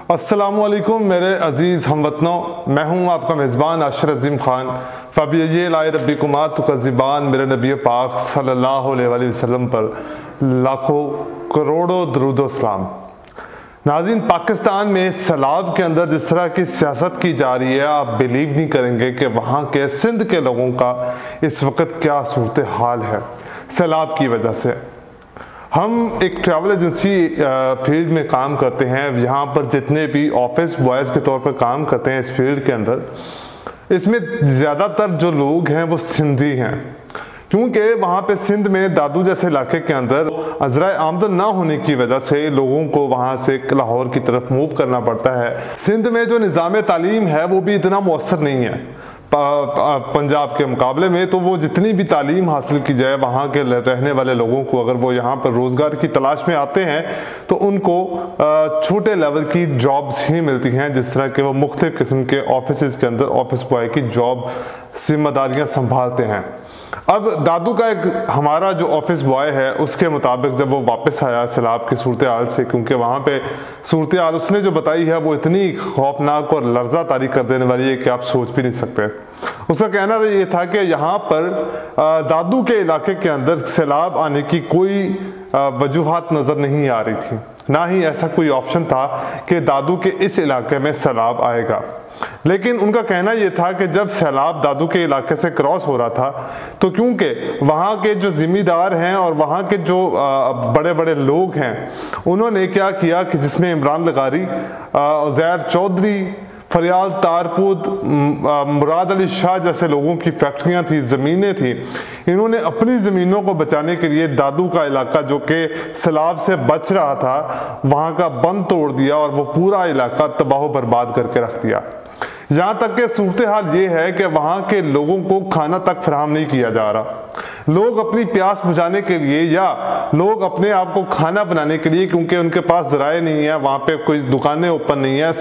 अस्सलामुअलैकुम मेरे अज़ीज़ हमवतनों, मैं हूँ आपका मेज़बान आशिर अज़ीम ख़ान। फ़बिय्ये लाए रब्बी कुमार तुकज़िबान, मेरे नबी पाक सल्लल्लाहु अलैहि वसल्लम पर लाखों करोड़ों दरूद सलाम। नाज़रीन, पाकिस्तान में सैलाब के अंदर जिस तरह की सियासत की जा रही है, आप बिलीव नहीं करेंगे कि वहाँ के सिंध के लोगों का इस वक्त क्या सूरत हाल है सैलाब की वजह से। हम एक ट्रैवल एजेंसी फील्ड में काम करते हैं। यहाँ पर जितने भी ऑफिस बॉयज़ के तौर पर काम करते हैं इस फील्ड के अंदर, इसमें ज़्यादातर जो लोग हैं वो सिंधी हैं, क्योंकि वहाँ पे सिंध में दादू जैसे इलाके के अंदर अज़राए आमदन ना होने की वजह से लोगों को वहाँ से लाहौर की तरफ मूव करना पड़ता है। सिंध में जो निज़ाम तालीम है वो भी इतना मौसर नहीं है पंजाब के मुकाबले में। तो वो जितनी भी तालीम हासिल की जाए, वहाँ के रहने वाले लोगों को अगर वो यहाँ पर रोज़गार की तलाश में आते हैं तो उनको छोटे लेवल की जॉब्स ही मिलती हैं, जिस तरह के वो मुख्तलिफ़ किस्म के ऑफिस के अंदर ऑफिस बॉय की जॉब जिम्मेदारियाँ संभालते हैं। अब दादू का एक हमारा जो ऑफिस बॉय है, उसके मुताबिक जब वो वापस आया सैलाब की सूरत हाल से, क्योंकि वहाँ पे सूरत हाल उसने जो बताई है वो इतनी खौफनाक और लर्जा तारी कर देने वाली है कि आप सोच भी नहीं सकते। उसका कहना ये था कि यहाँ पर दादू के इलाके के अंदर सैलाब आने की कोई वजूहात नज़र नहीं आ रही थी, ना ही ऐसा कोई ऑप्शन था कि दादू के इस इलाके में सैलाब आएगा। लेकिन उनका कहना यह था कि जब सैलाब दादू के इलाके से क्रॉस हो रहा था, तो क्योंकि वहाँ के जो जिम्मेदार हैं और वहाँ के जो बड़े बड़े लोग हैं, उन्होंने क्या किया कि जिसमें इमरान लगारी, ज़ैर चौधरी, फरियाल तारपुत, मुराद अली शाह जैसे लोगों की फैक्ट्रियाँ थी, ज़मीनें थी, इन्होंने अपनी ज़मीनों को बचाने के लिए दादू का इलाका जो कि सैलाब से बच रहा था, वहाँ का बंद तोड़ दिया और वो पूरा इलाका तबाह बर्बाद करके रख दिया। यहाँ तक कि सूरत हाल ये है कि वहाँ के लोगों को खाना तक फराहम नहीं किया जा रहा। लोग अपनी प्यास बुझाने के लिए या लोग अपने आप को खाना बनाने के लिए, क्योंकि उनके पास ज़राए नहीं है, वहाँ पे कोई दुकानें ओपन नहीं है,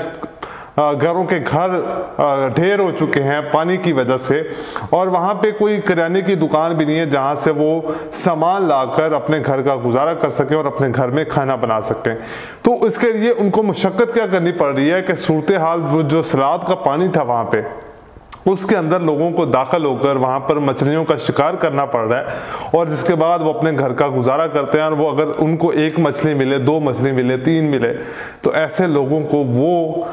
घरों के घर ढेर हो चुके हैं पानी की वजह से, और वहाँ पे कोई किराने की दुकान भी नहीं है जहाँ से वो सामान लाकर अपने घर का गुजारा कर सकें और अपने घर में खाना बना सकें। तो इसके लिए उनको मुशक्कत क्या करनी पड़ रही है कि सूरत हाल वो जो सैलाब का पानी था वहाँ पे, उसके अंदर लोगों को दाखिल होकर वहाँ पर मछलियों का शिकार करना पड़ रहा है, और जिसके बाद वो अपने घर का गुजारा करते हैं। और वो अगर उनको एक मछली मिले, दो मछली मिले, तीन मिले, तो ऐसे लोगों को वो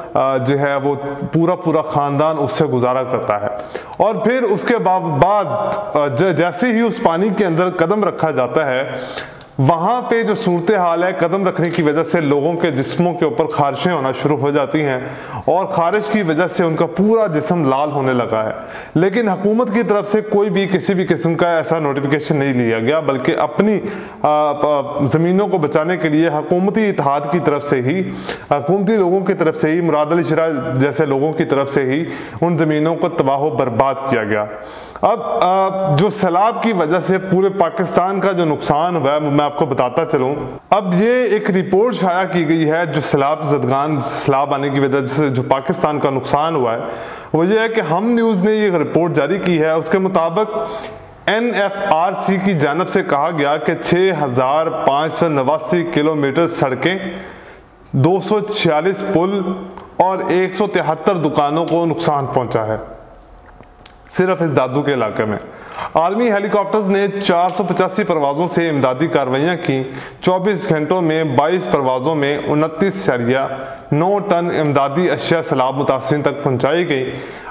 जो है वो पूरा ख़ानदान उससे गुजारा करता है। और फिर उसके बाद जैसे ही उस पानी के अंदर कदम रखा जाता है, वहाँ पे जो सूरत हाल है, कदम रखने की वजह से लोगों के जिस्मों के ऊपर खारिशें होना शुरू हो जाती हैं, और खारिश की वजह से उनका पूरा जिस्म लाल होने लगा है। लेकिन हुकूमत की तरफ से कोई भी किसी भी किस्म का ऐसा नोटिफिकेशन नहीं लिया गया, बल्कि अपनी ज़मीनों को बचाने के लिए हुकूमती इत्तेहाद की तरफ से ही, हुकूमती लोगों की तरफ से ही, मुराद अली शाह जैसे लोगों की तरफ से ही उन ज़मीनों को तबाह बर्बाद किया गया। अब जो सैलाब की वजह से पूरे पाकिस्तान का जो नुकसान हुआ है मैं आपको बताता चलूं। अब ये एक रिपोर्ट शाया की गई है जो सैलाब आने की वजह से जो पाकिस्तान का नुकसान हुआ है, वो ये है कि हम न्यूज़ ने ये रिपोर्ट जारी की है। उसके मुताबिक NFRC की जानब से कहा गया कि 6589 किलोमीटर सड़कें, 246 पुल और 173 दुकानों को नुकसान पहुंचा है सिर्फ इस दादू के इलाके में। आर्मी हेलीकॉप्टर्स ने 485 परवाज़ों से इमदादी कार्रवाइयाँ की। 24 घंटों में 22 परवाज़ों में 29.9 टन इमदादी अशिया सैलाब मुतासरीन तक पहुँचाई गई।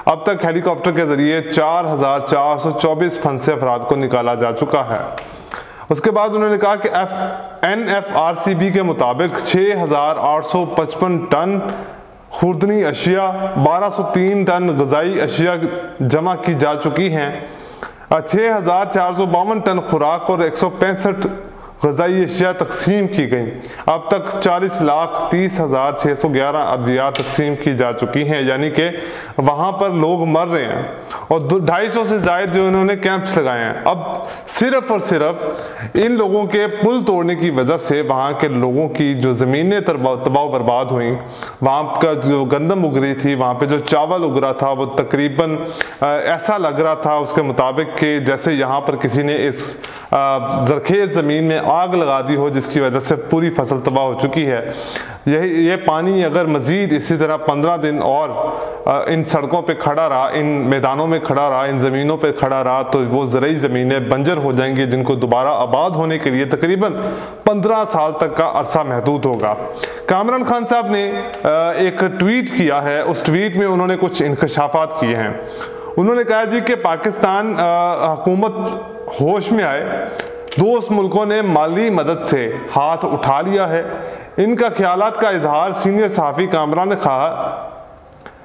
अब तक हेलीकॉप्टर के ज़रिए 4424 फंसे अफराद को निकाला जा चुका है। उसके बाद उन्होंने कहा कि NFRCB के मुताबिक 6855 टन खुर्दनी अशिया, 1203 टन ग़िज़ाई अशिया जमा की जा चुकी हैं, 6452 टन खुराक और 165 ग़िज़ाई अशिया तकसीम की गई। अब तक 40,30,611 अद्वियात तकसीम की जा चुकी हैं, यानी कि वहाँ पर लोग मर रहे हैं, और 250 से ज़ायद जो इन्होंने कैंप्स लगाए हैं। अब सिर्फ और सिर्फ इन लोगों के पुल तोड़ने की वजह से वहाँ के लोगों की जो ज़मीनें तबाह बर्बाद हुई, वहाँ का जो गंदम उग रही थी, वहाँ पे जो चावल उग रहा था, वो तकरीबन ऐसा लग रहा था उसके मुताबिक कि जैसे यहाँ पर किसी ने इस ज़रखेज़ ज़मीन में आग लगा दी हो, जिसकी वजह से पूरी फसल तबाह हो चुकी है। ये पानी अगर मज़ीद इसी तरह 15 दिन और इन सड़कों पे खड़ा रहा, इन मैदानों में खड़ा रहा, इन ज़मीनों पे खड़ा रहा, तो वो ज़रूरी ज़मीनें बंजर हो जाएंगी, जिनको दोबारा आबाद होने के लिए तकरीबन 15 साल तक का अरसा महदूद होगा। कामरान खान साहब ने एक ट्वीट किया है, उस ट्वीट में उन्होंने कुछ इंकशाफात किए हैं। उन्होंने कहा जी कि पाकिस्तान हुकूमत होश में आए, दोस्त मुल्कों ने माली मदद से हाथ उठा लिया है। इनका ख्यालात का इजहार सीनियर सहाफ़ी कामरान ने कहा।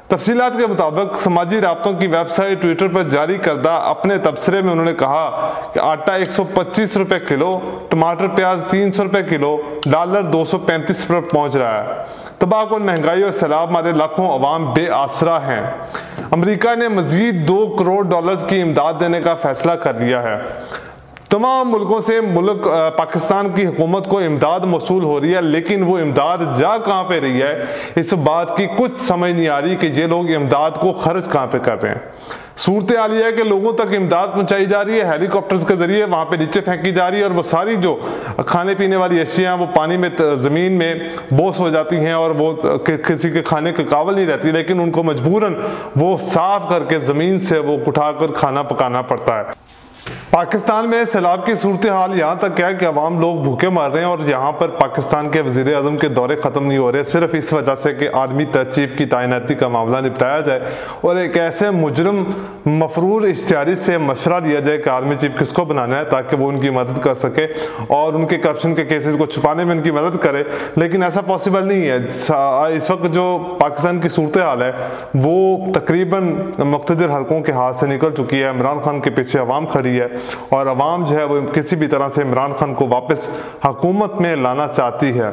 तफसीलात के मुताबिक समाजी राब्तों की वेबसाइट ट्विटर पर जारी करदा अपने तबसरे में उन्होंने कहा कि आटा 125 रुपये किलो, टमाटर प्याज 300 रुपये किलो, डॉलर 235 पर पहुँच रहा है। तबाहकुन महंगाई और सैलाब मारे लाखों अवाम बेआसरा हैं। अमेरिका ने मज़ीद $2 करोड़ की इमदाद देने का फैसला कर लिया है। तमाम मुल्कों से पाकिस्तान की हुकूमत को इमदाद मौसूल हो रही है, लेकिन वो इमदाद जा कहाँ पे रही है, इस बात की कुछ समझ नहीं आ रही कि ये लोग इमदाद को खर्च कहाँ पे कर रहे हैं। सूरत हाल यह है कि लोगों तक इमदाद पहुंचाई जा रही है, हेलीकॉप्टर्स के जरिए वहाँ पे नीचे फेंकी जा रही है, और वो सारी जो खाने पीने वाली अशिया वो पानी में ज़मीन में बोस हो जाती हैं और वो किसी के खाने के काबिल नहीं रहती, लेकिन उनको मजबूरन वो साफ करके ज़मीन से वो उठाकर खाना पकाना पड़ता है। पाकिस्तान में सैलाब की सूरत हाल यहाँ तक है कि अवाम लोग भूखे मर रहे हैं, और यहाँ पर पाकिस्तान के वज़ीर आज़म के दौरे ख़त्म नहीं हो रहे, सिर्फ इस वजह से कि आर्मी चीफ की तैनाती का मामला निपटाया जाए और एक ऐसे मुजरम मफरूर इश्तिहारी से मशवरा लिया जाए कि आर्मी चीफ किसको बनाना है, ताकि वो उनकी मदद कर सके और उनके करप्शन के केसेस को छुपाने में उनकी मदद करे। लेकिन ऐसा पॉसिबल नहीं है। इस वक्त जो पाकिस्तान की सूरत हाल है वो तकरीबन मुख्तदिर हलकों के हाथ से निकल चुकी है। इमरान खान के पीछे अवाम खड़ी है और अवाम जो है वो किसी भी तरह से इमरान खान को वापस हुकूमत में लाना चाहती है,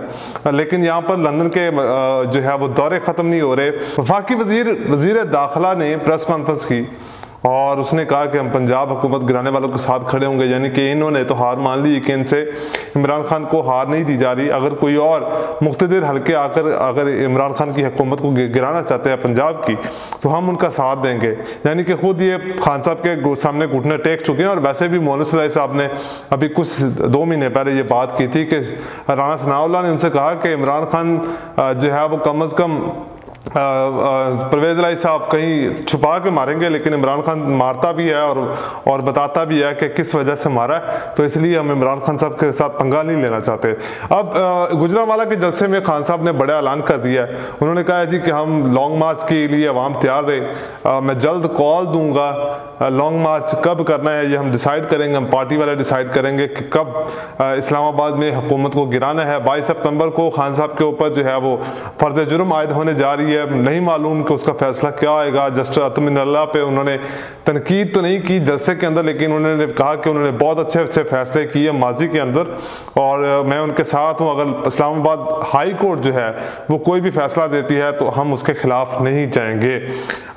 लेकिन यहाँ पर लंदन के जो है वो दौरे ख़त्म नहीं हो रहे। वफाकी वज़ीर दाखिला ने प्रेस कॉन्फ्रेंस की और उसने कहा कि हम पंजाब हुकूमत गिराने वालों के साथ खड़े होंगे, यानी कि इन्होंने तो हार मान ली कि इनसे इमरान खान को हार नहीं दी जा रही। अगर कोई और मुख्तदिर हल्के आकर अगर इमरान खान की हुकूमत को गिराना चाहते हैं पंजाब की, तो हम उनका साथ देंगे। यानी कि खुद ये खान साहब के सामने घुटने टेक चुके हैं। और वैसे भी मौलवी सलाही साहब ने अभी कुछ 2 महीने पहले ये बात की थी कि राना सनाउल्लाह ने उनसे कहा कि इमरान खान जो है वो कम अज़ कम परवेज़ इलाही साहब कहीं छुपा के मारेंगे, लेकिन इमरान खान मारता भी है और बताता भी है कि किस वजह से मारा है, तो इसलिए हम इमरान खान साहब के साथ पंगा नहीं लेना चाहते। अब गुजरांवाला के जलसे में खान साहब ने बड़ा ऐलान कर दिया है। उन्होंने कहा जी कि हम लॉन्ग मार्च के लिए अवाम तैयार रहे, मैं जल्द कॉल दूंगा। लॉन्ग मार्च कब करना है ये हम डिसाइड करेंगे, हम पार्टी वाले डिसाइड करेंगे कि कब इस्लामाबाद में हुकूमत को गिराना है। 22 सितंबर को खान साहब के ऊपर जो है वो फर्द जुर्म आयद होने जा रही है। नहीं मालूम कि उसका फैसला क्या आएगा। जस्टिस अतमिनुल्लाह पे उन्होंने तनकीद तो नहीं की जलसे के अंदर, लेकिन उन्होंने कहा कि उन्होंने बहुत अच्छे फैसले किए माजी के अंदर और मैं उनके साथ हूँ। अगर इस्लामाबाद हाई कोर्ट जो है वो कोई भी फैसला देती है तो हम उसके खिलाफ नहीं जाएंगे।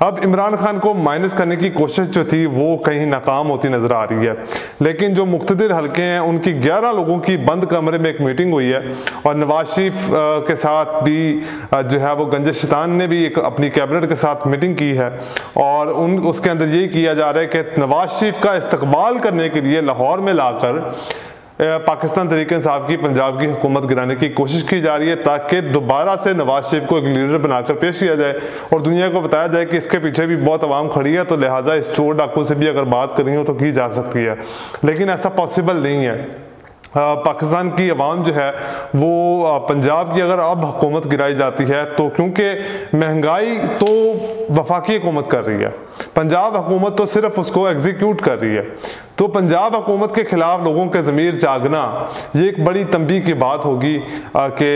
अब इमरान खान को माइनस करने की कोशिश जो थी वो कहीं नाकाम होती नजर आ रही है, लेकिन जो मुख्तदिर हल्के हैं उनकी 11 लोगों की बंद कमरे में एक मीटिंग हुई है और नवाज शरीफ के साथ भी जो है वो गंज शैतान ने भी एक अपनी कैबिनेट के साथ मीटिंग की है और उसके अंदर यही किया जा रहा है कि नवाज शरीफ का इस्तकबाल करने के लिए लाहौर में लाकर पाकिस्तान तहरीक इंसाफ की पंजाब की हुकूमत गिराने की कोशिश की जा रही है, ताकि दोबारा से नवाज शरीफ को एक लीडर बनाकर पेश किया जाए और दुनिया को बताया जाए कि इसके पीछे भी बहुत आवाम खड़ी है, तो लिहाजा इस चोर डाकू से भी अगर बात करनी हो तो की जा सकती है। लेकिन ऐसा पॉसिबल नहीं है। पाकिस्तान की आवाम जो है वो पंजाब की अगर अब हुकूमत गिराई जाती है तो क्योंकि महंगाई तो वफाकी हुकूमत कर रही है, पंजाब हुकूमत तो सिर्फ उसको एग्जीक्यूट कर रही है, तो पंजाब हुकूमत के खिलाफ लोगों के ज़मीर जागना ये एक बड़ी तंबीह की बात होगी कि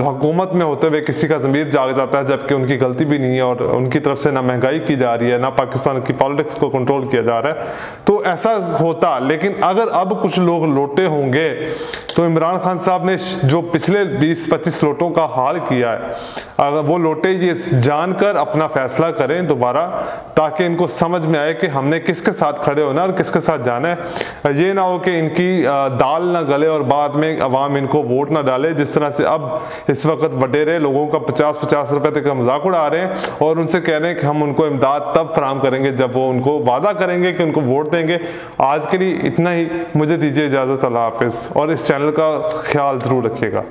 हुकूमत में होते हुए किसी का ज़मीर जाग जाता है जबकि उनकी गलती भी नहीं है और उनकी तरफ से ना महंगाई की जा रही है ना पाकिस्तान की पॉलिटिक्स को कंट्रोल किया जा रहा है। तो ऐसा होता, लेकिन अगर अब कुछ लोग लोटे होंगे तो इमरान खान साहब ने जो पिछले 20-25 लोटों का हाल किया है, अगर वो लोटे ये जानकर अपना फैसला करें दोबारा, ताकि इनको समझ में आए कि हमने किसके साथ खड़े होना और किसके साथ जाना है। ये ना हो कि इनकी दाल ना गले और बाद में अवाम इनको वोट ना डाले, जिस तरह से अब इस वक्त वडेरे लोगों का 50-50 रुपए तक का मजाक उड़ा रहे हैं और उनसे कह रहे हैं कि हम उनको इमदाद तब फराम करेंगे जब वो उनको वादा करेंगे कि उनको वोट देंगे। आज के लिए इतना ही, मुझे दीजिए इजाज़त, अल्लाह हाफिज़ और इस चैनल का ख्याल ज़रूर रखिएगा।